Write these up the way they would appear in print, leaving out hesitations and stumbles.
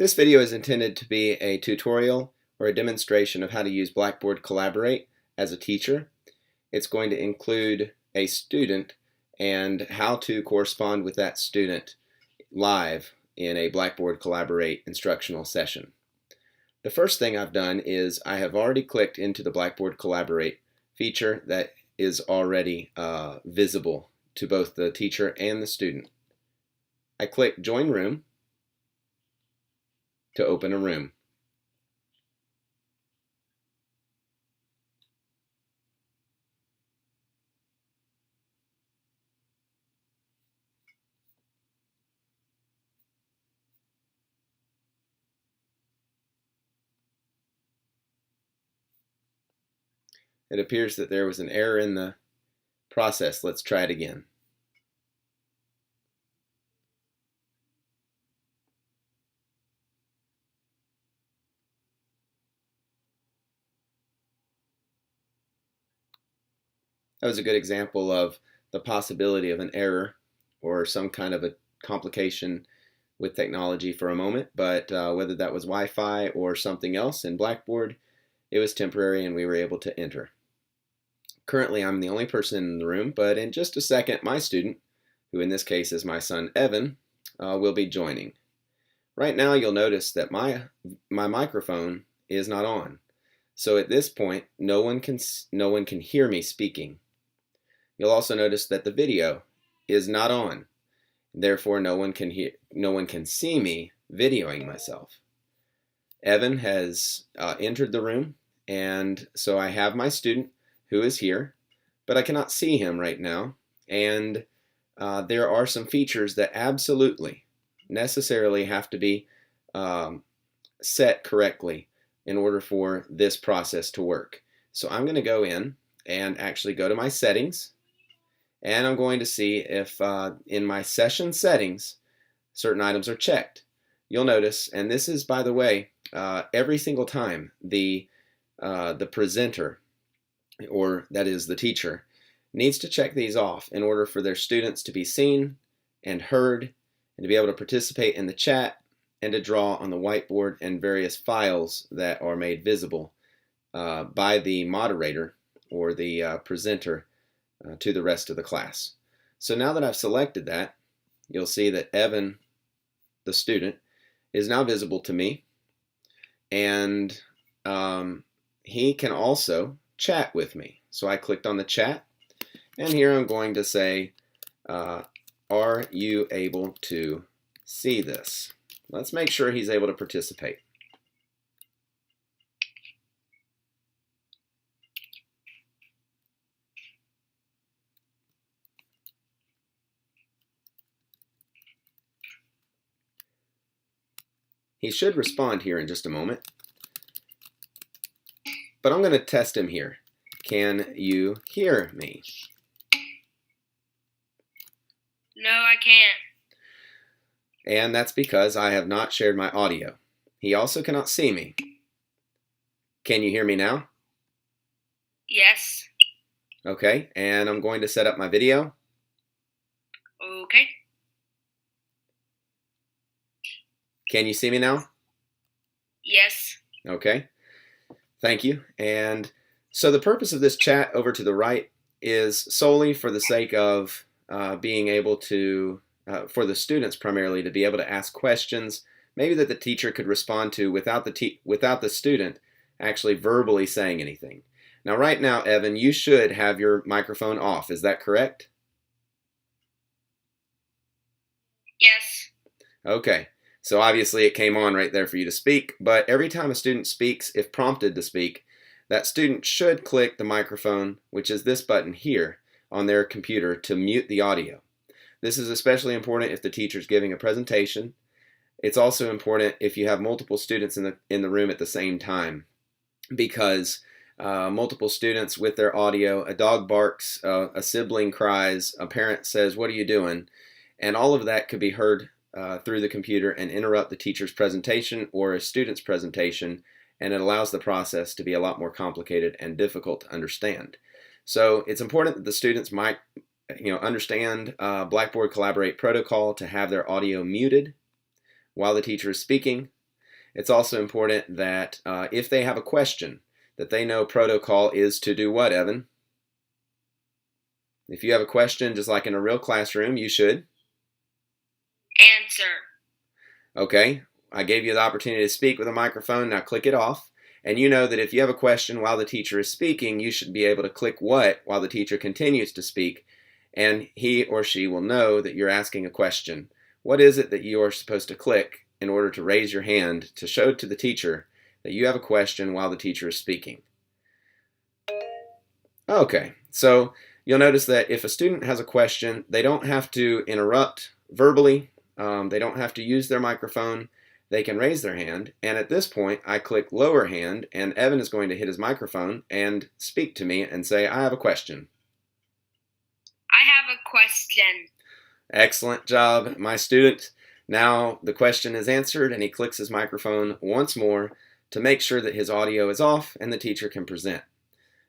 This video is intended to be a tutorial or a demonstration of how to use Blackboard Collaborate as a teacher. It's going to include a student and how to correspond with that student live in a Blackboard Collaborate instructional session. The first thing I've done is I have already clicked into the Blackboard Collaborate feature that is already visible to both the teacher and the student. I click Join Room to open a room. It appears that there was an error in the process. Let's try it again. That was a good example of the possibility of an error or some kind of a complication with technology for a moment, but whether that was Wi-Fi or something else in Blackboard, it was temporary and we were able to enter. Currently, I'm the only person in the room, but in just a second, my student, who in this case is my son Evan, will be joining. Right now, you'll notice that my microphone is not on. So at this point, no one can hear me speaking. You'll also notice that the video is not on. Therefore, no one can see me videoing myself. Evan has entered the room, and so I have my student who is here, but I cannot see him right now. And there are some features that absolutely, necessarily have to be set correctly in order for this process to work. So I'm going to go in and actually go to my settings, and I'm going to see if in my session settings certain items are checked. You'll notice, and this is, by the way, every single time the presenter, or that is the teacher, needs to check these off in order for their students to be seen and heard and to be able to participate in the chat and to draw on the whiteboard and various files that are made visible by the moderator or the presenter to the rest of the class. So now that I've selected that, you'll see that Evan, the student, is now visible to me, and he can also chat with me. So I clicked on the chat, and here I'm going to say, are you able to see this? Let's make sure he's able to participate. He should respond here in just a moment, but I'm going to test him here. Can you hear me? No, I can't. And that's because I have not shared my audio. He also cannot see me. Can you hear me now? Yes. Okay, and I'm going to set up my video. Okay. Can you see me now? Yes. Okay, thank you. And so the purpose of this chat over to the right is solely for the sake of being able to, for the students primarily, to be able to ask questions, maybe that the teacher could respond to without the student actually verbally saying anything. Now right now, Evan, you should have your microphone off. Is that correct? Yes. Okay. So obviously it came on right there for you to speak, but every time a student speaks, if prompted to speak, that student should click the microphone, which is this button here on their computer, to mute the audio. This is especially important if the teacher is giving a presentation. It's also important if you have multiple students in the room at the same time, because multiple students with their audio, a dog barks, a sibling cries, a parent says, "What are you doing?" And all of that could be heard through the computer and interrupt the teacher's presentation or a student's presentation, and it allows the process to be a lot more complicated and difficult to understand. So it's important that the students might understand Blackboard Collaborate protocol to have their audio muted while the teacher is speaking, it's also important that if they have a question, that they know protocol is to do what, Evan? If you have a question, just like in a real classroom, you should answer. Okay, I gave you the opportunity to speak with a microphone. Now click it off. And you know that if you have a question while the teacher is speaking, you should be able to click what while the teacher continues to speak, and he or she will know that you're asking a question. What is it that you are supposed to click in order to raise your hand to show to the teacher that you have a question while the teacher is speaking? Okay, so you'll notice that if a student has a question, they don't have to interrupt verbally. They don't have to use their microphone. They can raise their hand, and at this point I click lower hand, and Evan is going to hit his microphone and speak to me and say, I have a question. I have a question. Excellent job, my student. Now the question is answered, and he clicks his microphone once more to make sure that his audio is off and the teacher can present.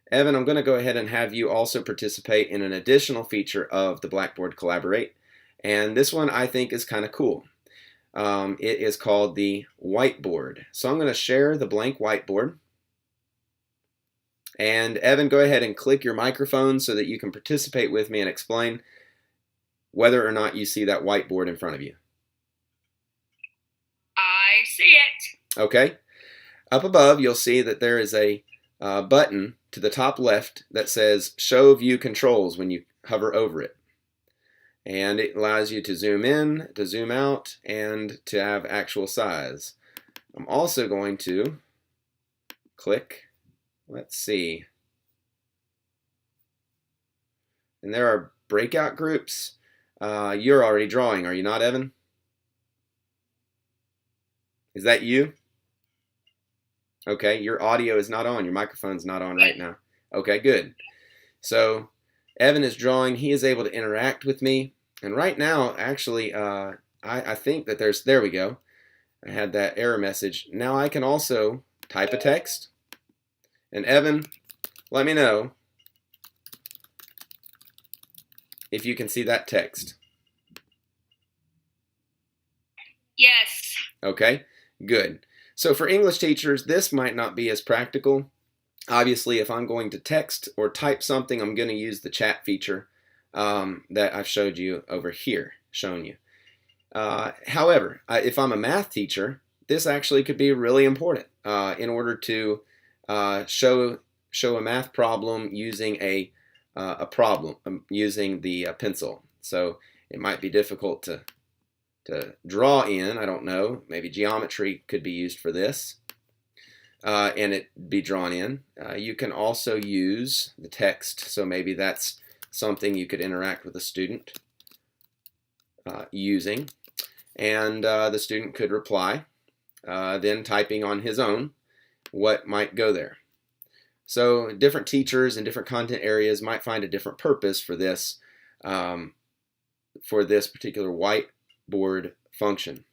Evan, I'm going to go ahead and have you also participate in an additional feature of the Blackboard Collaborate, and this one I think is kind of cool. It is called the whiteboard. So I'm going to share the blank whiteboard. And Evan, go ahead and click your microphone so that you can participate with me and explain whether or not you see that whiteboard in front of you. I see it. Okay. Up above, you'll see that there is a button to the top left that says Show View Controls when you hover over it. And it allows you to zoom in, to zoom out, and to have actual size. I'm also going to click, let's see, and there are breakout groups. You're already drawing, are you not, Evan? Is that you? Okay, your audio is not on, your microphone's not on right now. Okay, good. So Evan is drawing, he is able to interact with me, and right now, actually, I think that there we go. I had that error message. Now I can also type a text, and Evan, let me know if you can see that text. Yes. Okay, good. So for English teachers, this might not be as practical. Obviously, if I'm going to text or type something, I'm going to use the chat feature that I've showed you over here, shown you. However, if I'm a math teacher, this actually could be really important in order to show a math problem using using the pencil. So it might be difficult to draw in. I don't know. Maybe geometry could be used for this. And it be drawn in. You can also use the text, so maybe that's something you could interact with a student using, and the student could reply, then typing on his own what might go there. So different teachers in different content areas might find a different purpose for this particular whiteboard function.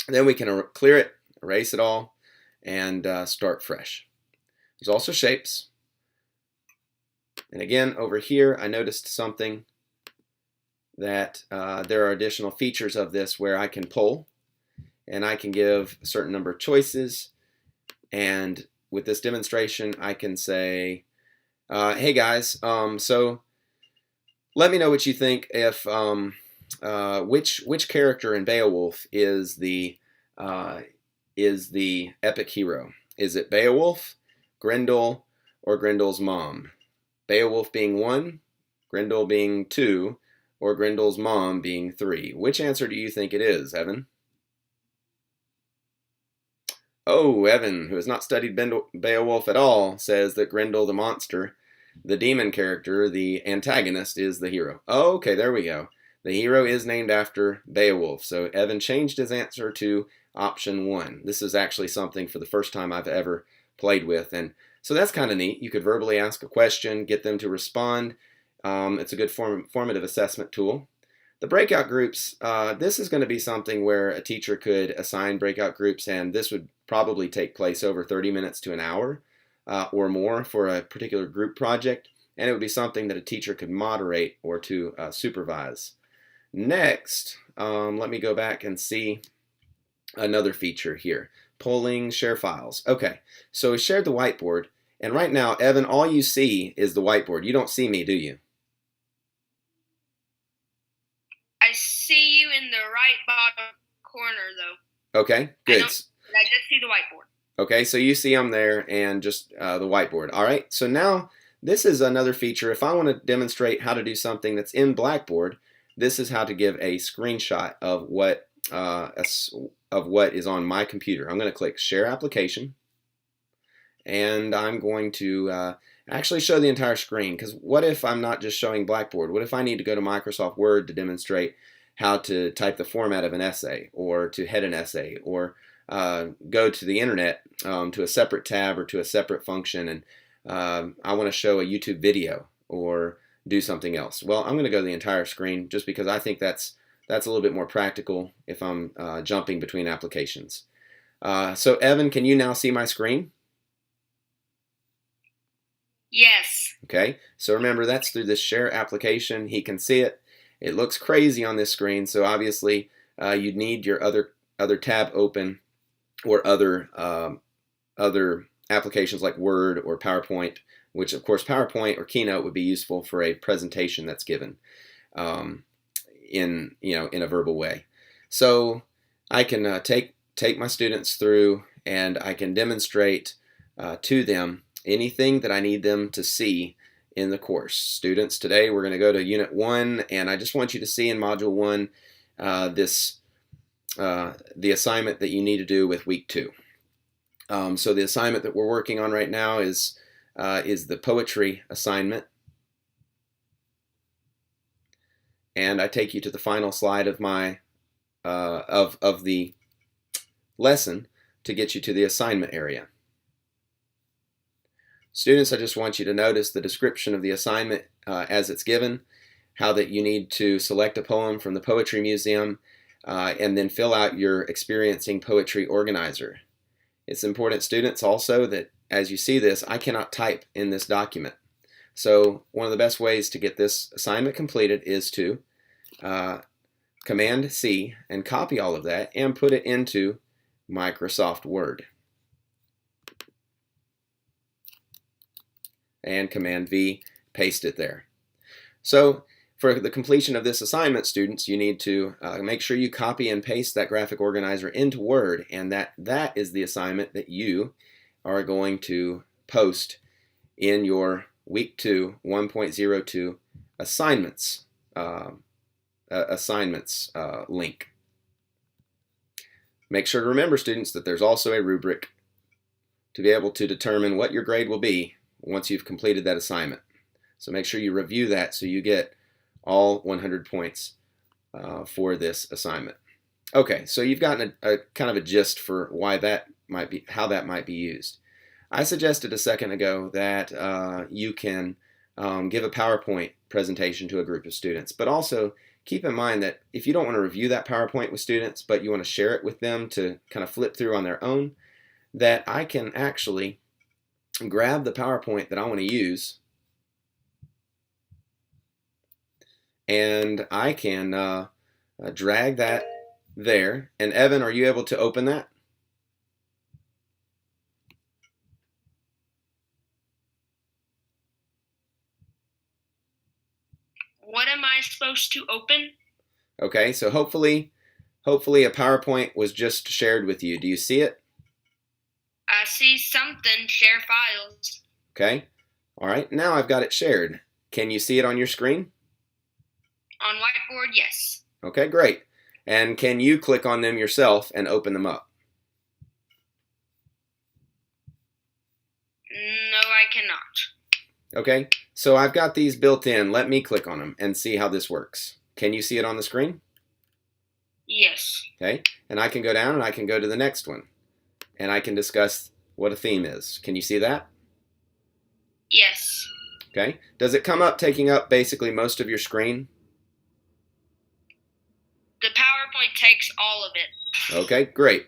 Then we can clear it, erase it all, and start fresh. There's also shapes. And again, over here, I noticed something that there are additional features of this where I can pull, and I can give a certain number of choices. And with this demonstration, I can say, hey guys, so let me know what you think if which character in Beowulf is the epic hero. Is it Beowulf, Grendel, or Grendel's mom? Beowulf being 1, Grendel being 2, or Grendel's mom being 3. Which answer do you think it is, Evan? Oh, Evan, who has not studied Beowulf at all, says that Grendel the monster, the demon character, the antagonist, is the hero. Oh, okay, there we go. The hero is named after Beowulf. So Evan changed his answer to option 1. This is actually something for the first time I've ever played with, and so that's kind of neat. You could verbally ask a question, get them to respond. It's a good formative assessment tool. The breakout groups, this is going to be something where a teacher could assign breakout groups, and this would probably take place over 30 minutes to an hour or more for a particular group project, and it would be something that a teacher could moderate or to supervise. Next, let me go back and see another feature here. Polling, share files. Okay, so we shared the whiteboard, and right now, Evan, all you see is the whiteboard. You don't see me, do you? I see you in the right bottom corner, though. Okay, good. I just see the whiteboard. Okay, so you see them there and just the whiteboard. All right, so now this is another feature. If I want to demonstrate how to do something that's in Blackboard, this is how to give a screenshot of what is on my computer. I'm going to click Share Application, and I'm going to actually show the entire screen, because what if I'm not just showing Blackboard? What if I need to go to Microsoft Word to demonstrate how to type the format of an essay, or to head an essay, or go to the internet to a separate tab or to a separate function, and I want to show a YouTube video or do something else? Well, I'm going to go to the entire screen just because I think that's a little bit more practical if I'm jumping between applications. So Evan, can you now see my screen? Yes. Okay, so remember, that's through this share application. He can see it. It looks crazy on this screen, so obviously you'd need your other tab open, or other applications like Word or PowerPoint, which of course PowerPoint or Keynote would be useful for a presentation that's given in a verbal way. So I can take my students through, and I can demonstrate to them anything that I need them to see in the course. Students, today we're going to go to Unit 1, and I just want you to see in Module 1 the assignment that you need to do with Week 2. So the assignment that we're working on right now is the poetry assignment. And I take you to the final slide of my of the lesson to get you to the assignment area. Students, I just want you to notice the description of the assignment as it's given, how that you need to select a poem from the Poetry Museum, and then fill out your experiencing poetry organizer. It's important, students, also that as you see this, I cannot type in this document. So one of the best ways to get this assignment completed is to Command C and copy all of that and put it into Microsoft Word. And Command V, paste it there. So for the completion of this assignment, students, you need to make sure you copy and paste that graphic organizer into Word, and that is the assignment that you are going to post in your Week 2 1.02 assignments link. Make sure to remember, students, that there's also a rubric to be able to determine what your grade will be once you've completed that assignment. So make sure you review that so you get all 100 points for this assignment. Okay, so you've gotten a kind of a gist for why that might be, how that might be used. I suggested a second ago that you can give a PowerPoint presentation to a group of students, but also keep in mind that if you don't want to review that PowerPoint with students, but you want to share it with them to kind of flip through on their own, that I can actually grab the PowerPoint that I want to use, and I can drag that there. And Evan, are you able to open that? What am I supposed to open? Okay, so hopefully a PowerPoint was just shared with you. Do you see it? I see something, share files. Okay, all right, now I've got it shared. Can you see it on your screen? On whiteboard, yes. Okay, great. And can you click on them yourself and open them up? No, I cannot. Okay, so I've got these built in. Let me click on them and see how this works. Can you see it on the screen? Yes. Okay, and I can go down and I can go to the next one, and I can discuss what a theme is. Can you see that? Yes. Okay, does it come up taking up basically most of your screen? The PowerPoint takes all of it. Okay, great.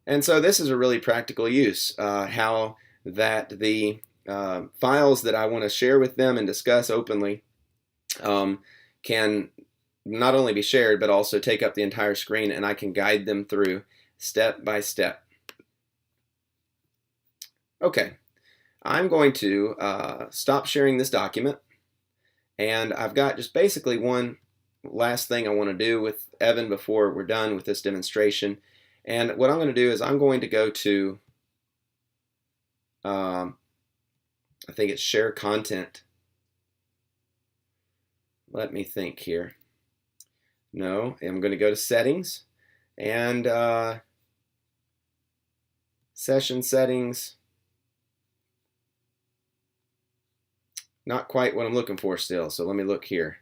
And so this is a really practical use, how that the files that I want to share with them and discuss openly can not only be shared, but also take up the entire screen, and I can guide them through step by step. Okay, I'm going to stop sharing this document, and I've got just basically one last thing I want to do with Evan before we're done with this demonstration. And what I'm going to do is I'm going to go to, I think it's share content. Let me think here. No, I'm going to go to settings and session settings. Not quite what I'm looking for still, so let me look here.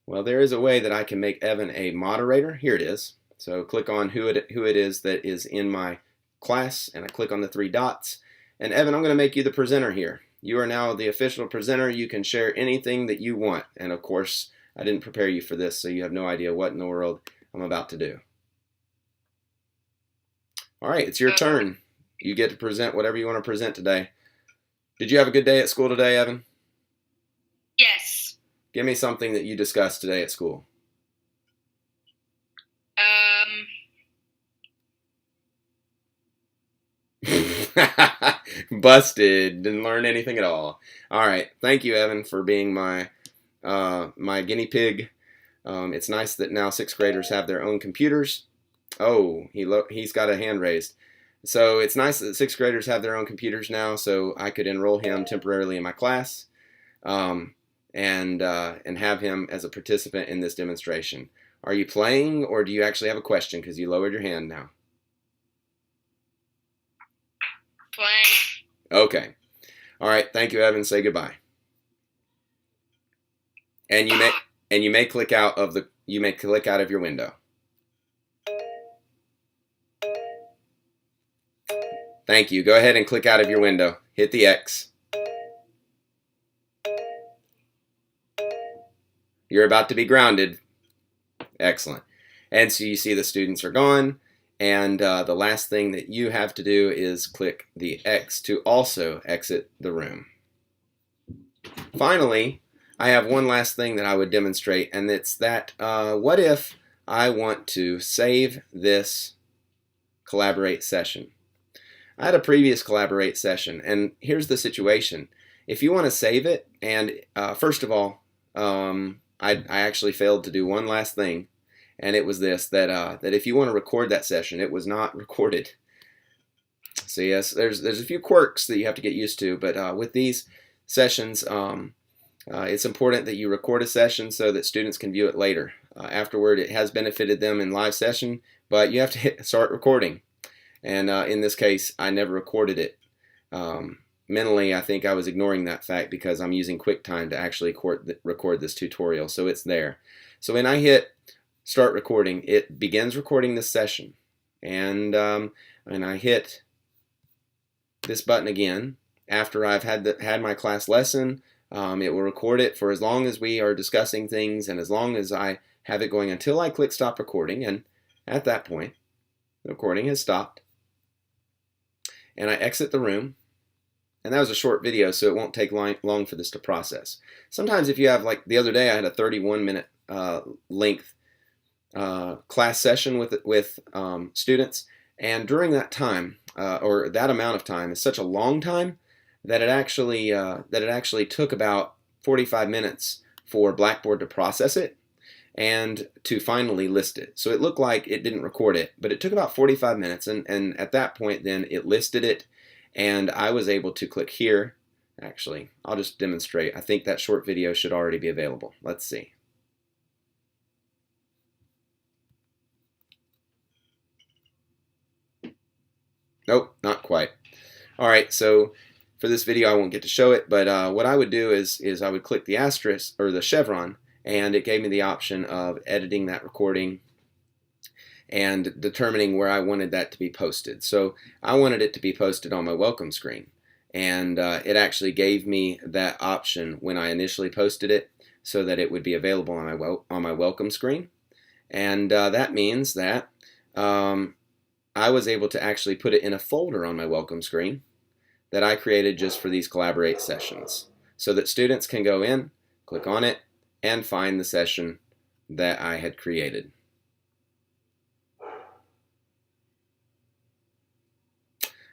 Well, there is a way that I can make Evan a moderator. Here it is. So click on who it is that is in my class, and I click on the 3 dots. And Evan, I'm going to make you the presenter here. You are now the official presenter. You can share anything that you want. And of course, I didn't prepare you for this, so you have no idea what in the world I'm about to do. All right, it's your turn. You get to present whatever you want to present today. Did you have a good day at school today, Evan? Yes. Give me something that you discussed today at school. Busted. Didn't learn anything at all. All right. Thank you, Evan, for being my my guinea pig. It's nice that now 6th graders have their own computers. Oh, he's got a hand raised. So it's nice that 6th graders have their own computers now, so I could enroll him temporarily in my class and have him as a participant in this demonstration. Are you playing, or do you actually have a question because you lowered your hand now? Playing. Okay. All right. Thank you, Evan. Say goodbye. And you may click out of your window. Thank you. Go ahead and click out of your window. Hit the X. You're about to be grounded. Excellent. And so you see the students are gone. And the last thing that you have to do is click the X to also exit the room. Finally, I have one last thing that I would demonstrate, and it's that what if I want to save this Collaborate session? I had a previous Collaborate session, and here's the situation. If you want to save it, and first of all, I actually failed to do one last thing, and it was this, that if you want to record that session, it was not recorded. So yes, there's a few quirks that you have to get used to, but with these sessions, it's important that you record a session so that students can view it later. Afterward, it has benefited them in live session, but you have to hit start recording. And in this case, I never recorded it. Mentally, I think I was ignoring that fact because I'm using QuickTime to actually record this tutorial, so it's there. So when I hit start recording, it begins recording this session. And I hit this button again after I've had my class lesson. It will record it for as long as we are discussing things and as long as I have it going until I click stop recording. And at that point, the recording has stopped. And I exit the room. And that was a short video, so it won't take long for this to process. Sometimes if you have, like the other day, I had a 31-minute length class session with students. And during that time, or that amount of time, is such a long time that it actually took about 45 minutes for Blackboard to process it and to finally list it. So it looked like it didn't record it, but it took about 45 minutes, and at that point then it listed it, and I was able to click here. Actually, I'll just demonstrate. I think that short video should already be available. Let's see. Nope, not quite. All right, so for this video I won't get to show it, but what I would do is I would click the asterisk or the chevron, and it gave me the option of editing that recording and determining where I wanted that to be posted. So I wanted it to be posted on my welcome screen, and it actually gave me that option when I initially posted it so that it would be available on my welcome screen. And that means that I was able to actually put it in a folder on my welcome screen that I created just for these Collaborate sessions. so that students can go in, click on it, and find the session that I had created.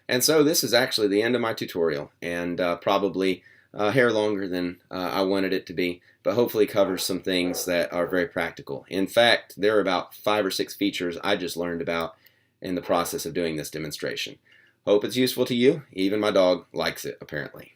And so this is actually the end of my tutorial, and probably a hair longer than I wanted it to be, but hopefully covers some things that are very practical. In fact, there are about 5 or 6 features I just learned about in the process of doing this demonstration. Hope it's useful to you. Even my dog likes it, apparently.